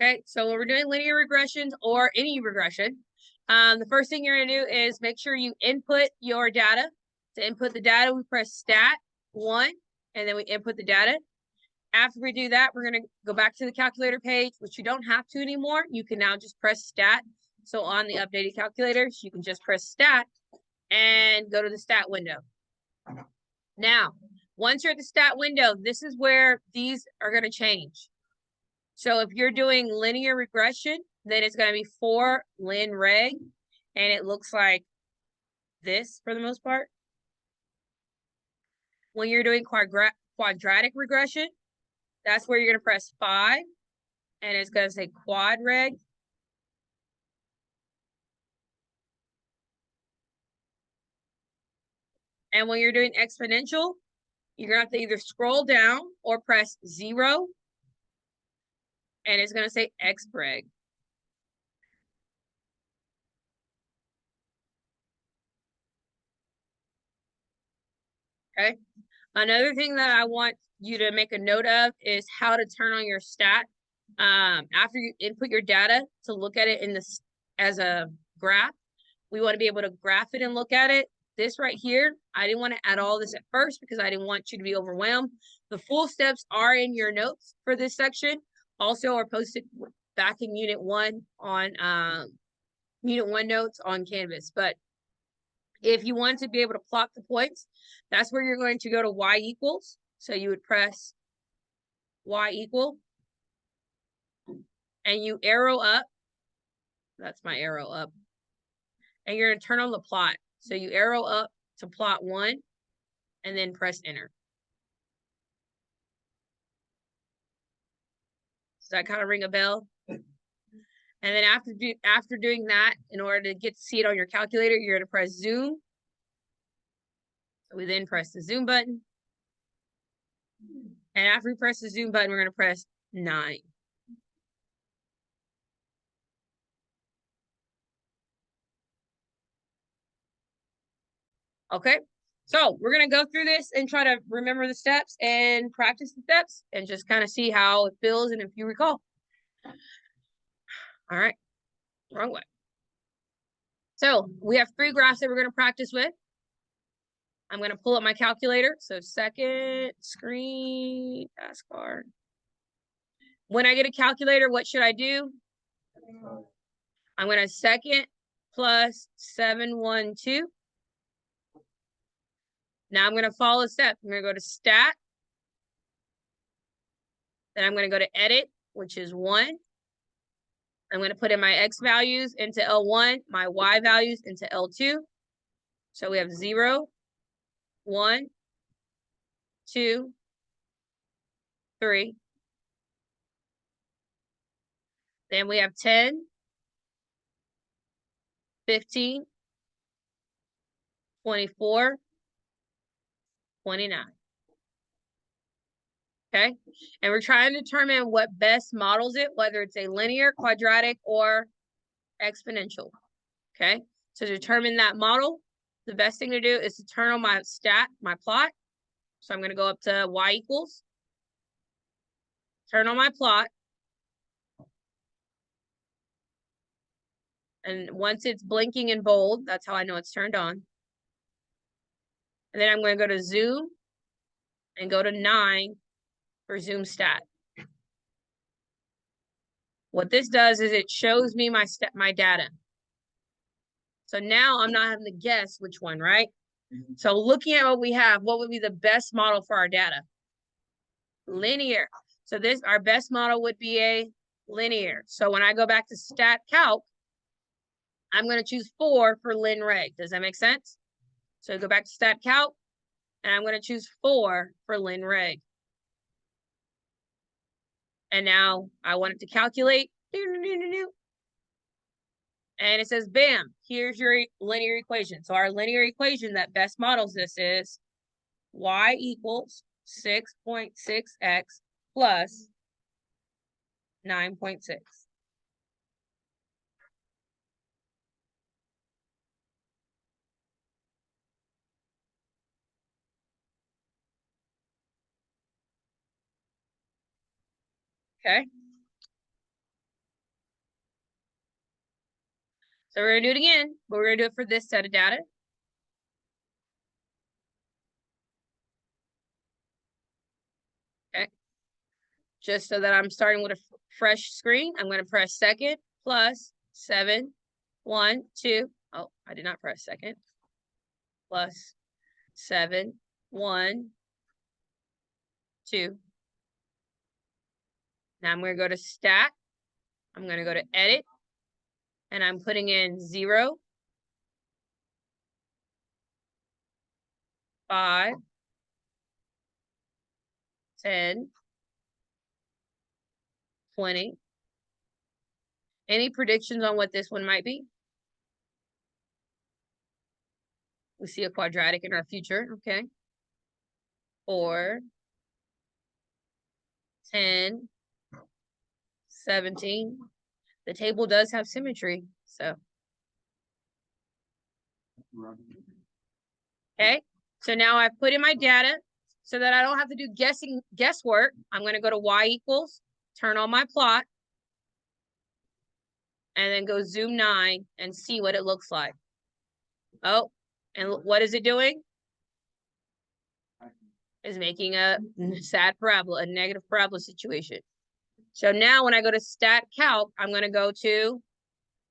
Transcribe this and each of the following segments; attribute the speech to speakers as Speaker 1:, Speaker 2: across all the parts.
Speaker 1: Okay, so when we're doing linear regressions or any regression, the first thing you're going to do is make sure you input your data. To input the data, we press stat 1, and then we input the data. After we do that, we're going to go back to the calculator page, which you don't have to anymore. You can now just press stat. So on the updated calculators, you can just press stat and go to the stat window. Now, once you're at the stat window, this is where these are going to change. So if you're doing linear regression, then it's going to be for lin reg, and it looks like this for the most part. When you're doing quadratic regression, that's where you're going to press 5, and it's going to say quad reg. And when you're doing exponential, you're going to have to either scroll down or press 0, and it's going to say xpreg. Okay. Another thing that I want you to make a note of is how to turn on your stat. After you input your data to look at it in this as a graph, we want to be able to graph it and look at it. This right here, I didn't want to add all this at first because I didn't want you to be overwhelmed. The full steps are in your notes for this section. Also are posted back in Unit 1 on Unit 1 notes on Canvas. But if you want to be able to plot the points, that's where you're going to go to y equals. So you would press y equal, and you arrow up. That's my arrow up. And you're going to turn on the plot. So you arrow up to plot 1, and then press enter. Does that kind of ring a bell? And then after doing that, in order to get to see it on your calculator, you're going to press zoom. So we then press the zoom button. And after we press the zoom button, we're going to press 9. Okay, so we're going to go through this and try to remember the steps and practice the steps and just kind of see how it feels and if you recall. All right, wrong way. So we have 3 graphs that we're going to practice with. I'm going to pull up my calculator. So second screen, taskbar. When I get a calculator, what should I do? I'm going to second plus 712. Now I'm going to follow the steps. I'm going to go to stat. Then I'm going to go to edit, which is 1. I'm going to put in my x values into L1, my y values into L2. So we have 0, 1, 2, 3. Then we have 10, 15, 24, 29. Okay, and we're trying to determine what best models it, whether it's a linear, quadratic, or exponential. Okay, so to determine that model, the best thing to do is to turn on my plot. So I'm going to go up to y equals, turn on my plot, and once it's blinking in bold, that's how I know it's turned on. And then I'm going to go to zoom and go to 9 for zoom stat. What this does is it shows me my data. So now I'm not having to guess which one, right? So looking at what we have, what would be the best model for our data? Linear. So our best model would be a linear. So when I go back to stat calc, I'm going to choose 4 for lin reg. Does that make sense? So go back to stat calc, and I'm going to choose 4 for lin reg. And now I want it to calculate. And it says, bam, here's your linear equation. So our linear equation that best models this is y equals 6.6x plus 9.6. Okay. So we're gonna do it again, but we're gonna do it for this set of data. Okay. Just so that I'm starting with a fresh screen, I'm gonna press second plus 7, 1, 2. Oh, I did not press second. Plus 7, 1, 2. Now I'm gonna go to stat. I'm gonna go to edit, and I'm putting in 0, 5, 10, 20. Any predictions on what this one might be? We see a quadratic in our future, okay? 4, 10, 17. The table does have symmetry, so. Okay, so now I've put in my data so that I don't have to do guesswork. I'm gonna go to y equals, turn on my plot, and then go zoom 9 and see what it looks like. Oh, and what is it doing? Is making a sad parabola, a negative parabola situation. So now when I go to stat calc, I'm going to go to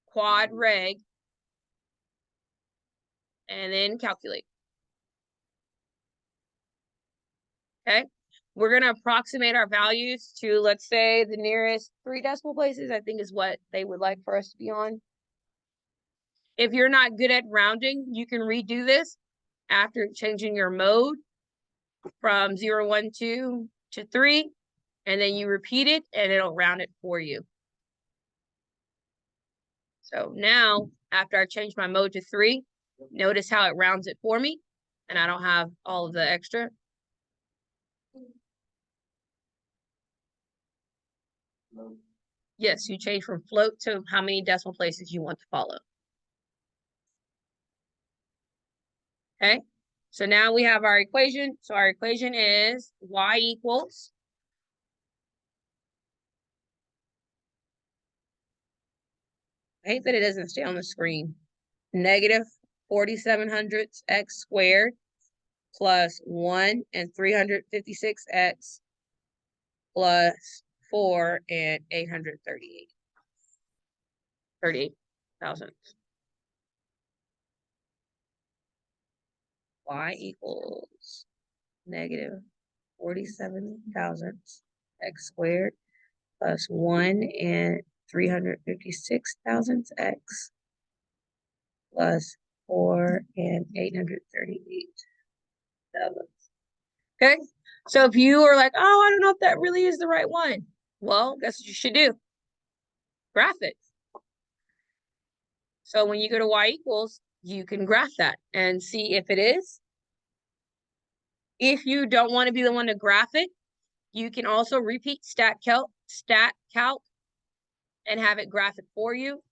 Speaker 1: quad reg and then calculate. Okay, we're going to approximate our values to, let's say, the nearest 3 decimal places, I think is what they would like for us to be on. If you're not good at rounding, you can redo this after changing your mode from 0, 1, 2 to 3, and then you repeat it and it'll round it for you. So now, after I change my mode to 3, notice how it rounds it for me, and I don't have all of the extra. Yes, you change from float to how many decimal places you want to follow. Okay, so now we have our equation. So our equation is y equals I hate that it doesn't stay on the screen. Negative 4700 x squared plus 1 and 356x plus 4 and 38,000. Y equals negative 47,000 x squared plus 1 and 356,000 x plus 4 and 838,000. Okay, so if you are like, oh, I don't know if that really is the right one, well, guess what you should do? Graph it. So when you go to y equals, you can graph that and see if it is. If you don't want to be the one to graph it, you can also repeat stat calc and have it graph it for you.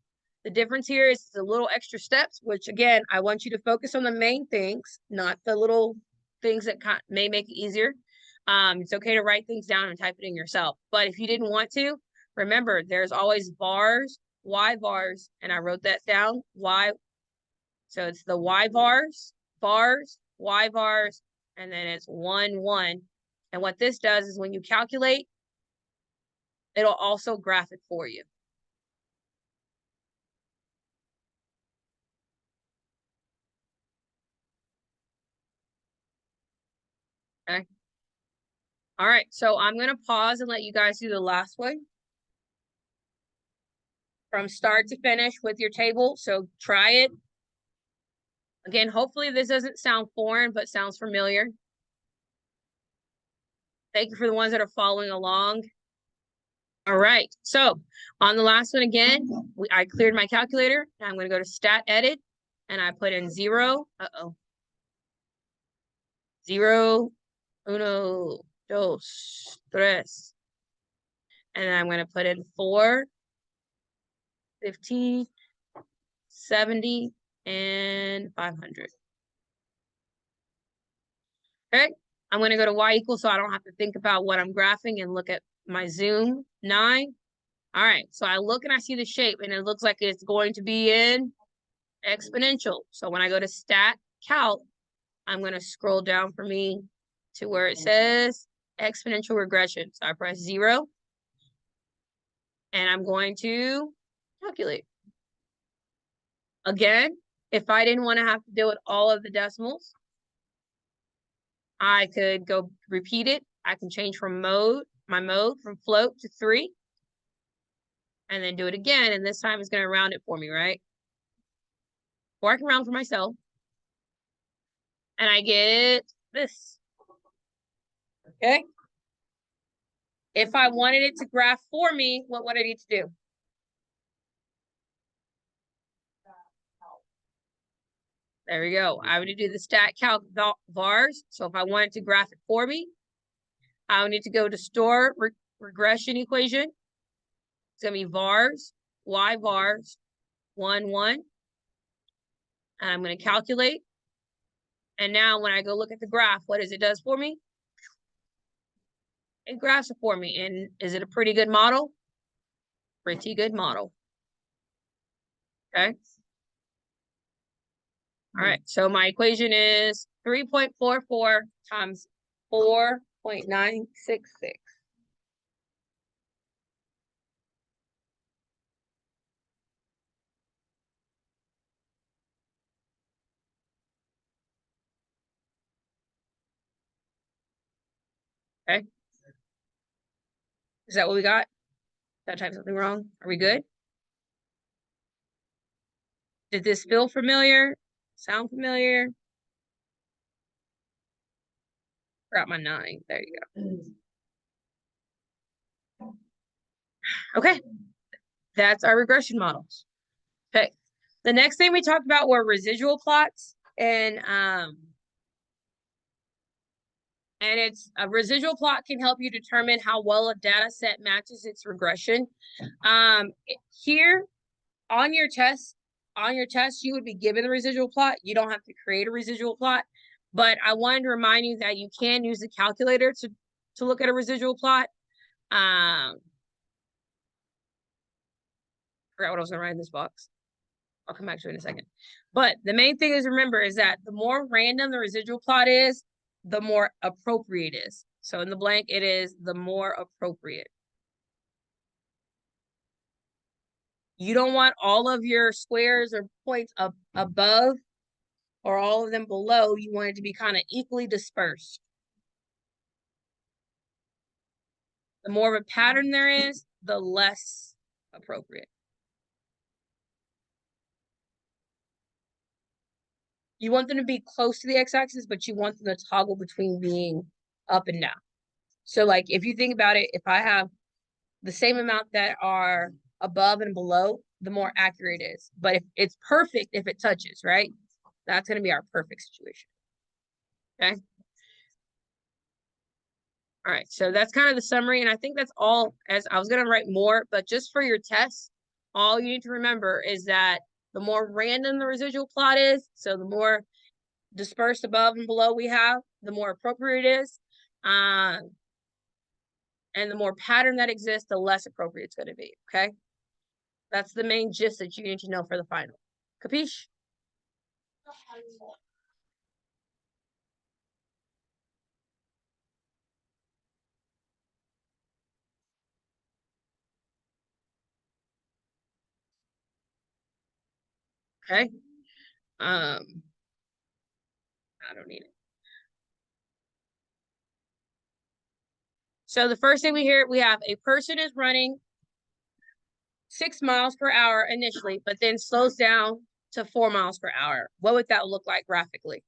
Speaker 1: The difference here is the little extra steps, which again, I want you to focus on the main things, not the little things that may make it easier. It's okay to write things down and type it in yourself. But if you didn't want to, remember, there's always bars, y bars, and I wrote that down, y. So it's the y bars, y bars, and then it's 1, 1. And what this does is when you calculate, it'll also graph it for you. Okay. All right, so I'm going to pause and let you guys do the last one from start to finish with your table. So try it. Again, hopefully this doesn't sound foreign, but sounds familiar. Thank you for the ones that are following along. All right, so on the last one again, I cleared my calculator. Now I'm going to go to stat edit, and I put in 0. 0, 1, 2, 3. And then I'm going to put in 4, 15, 70, and 500. Okay, I'm going to go to y equals so I don't have to think about what I'm graphing and look at my zoom 9. All right, so I look and I see the shape, and it looks like it's going to be in exponential. So when I go to stat calc, I'm going to scroll down for me to where it says exponential regression. So I press 0 and I'm going to calculate. Again, if I didn't want to have to deal with all of the decimals, I could go repeat it. I can change from my mode from float to 3 and then do it again. And this time it's going to round it for me, right? Or I can round for myself. And I get this. Okay. If I wanted it to graph for me, what would I need to do? There we go. I would do the stat calc vars. So if I wanted to graph it for me, I would need to go to store regression equation. It's going to be vars, y vars, 1, 1. And I'm going to calculate. And now when I go look at the graph, what does it does for me? It graphs it for me. And is it a pretty good model? Pretty good model. Okay. All right, so my equation is 3.44 times 4.966. Okay. Is that what we got? Did I type something wrong? Are we good? Did this feel familiar? Sound familiar? Forgot my 9. There you go. Okay. That's our regression models. Okay. The next thing we talked about were residual plots. And it's a residual plot can help you determine how well a data set matches its regression. Here on your test, you would be given the residual plot. You don't have to create a residual plot, but I wanted to remind you that you can use the calculator to look at a residual plot. Forgot what I was gonna write in this box. I'll come back to it in a second. But the main thing is remember is that the more random the residual plot is, the more appropriate it is. So in the blank, it is the more appropriate. You don't want all of your squares or points up above or all of them below. You want it to be kind of equally dispersed. The more of a pattern there is, the less appropriate. You want them to be close to the x-axis, but you want them to toggle between being up and down. So like if you think about it, if I have the same amount that are above and below, the more accurate it is. But if it's perfect if it touches, right? That's going to be our perfect situation. Okay. All right, so that's kind of the summary, and I think that's all. As I was going to write more, but just for your test, all you need to remember is that the more random the residual plot is, so the more dispersed above and below we have, the more appropriate it is. And the more pattern that exists, the less appropriate it's going to be, okay? That's the main gist that you need to know for the final. Capiche? Okay. I don't need it. So the first thing we have a person is running 6 miles per hour initially, but then slows down to 4 miles per hour. What would that look like graphically?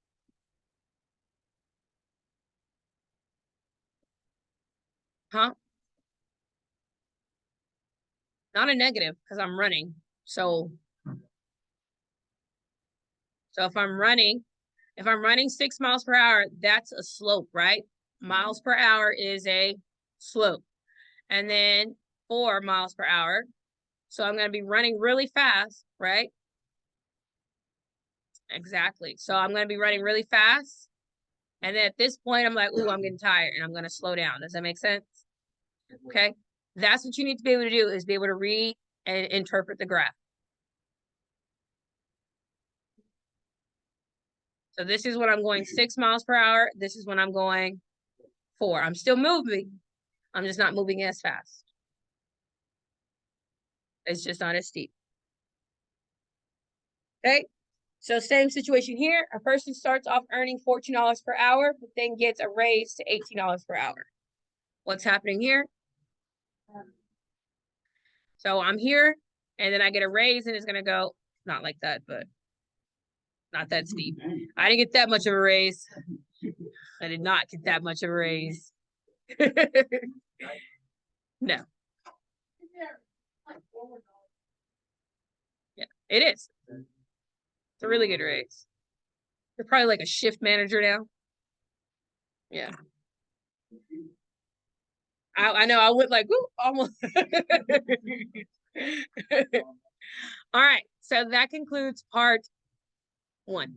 Speaker 1: Huh? Not a negative because I'm running. So if I'm running 6 miles per hour, that's a slope, right? Miles per hour is a slope. And then 4 miles per hour. So I'm going to be running really fast, right? Exactly. So I'm going to be running really fast. And then at this point, I'm like, ooh, I'm getting tired and I'm going to slow down. Does that make sense? Okay. That's what you need to be able to do is be able to read and interpret the graph. So this is when I'm going 6 miles per hour. This is when I'm going 4. I'm still moving. I'm just not moving as fast. It's just not as steep. Okay. So same situation here. A person starts off earning $14 per hour, but then gets a raise to $18 per hour. What's happening here? So I'm here, and then I get a raise, and it's going to go, not like that, but not that steep. I didn't get that much of a raise. I did not get that much of a raise. No. Yeah, it is. It's a really good raise. You're probably like a shift manager now. Yeah. I know I went like, woo, almost. All right. So that concludes part 1.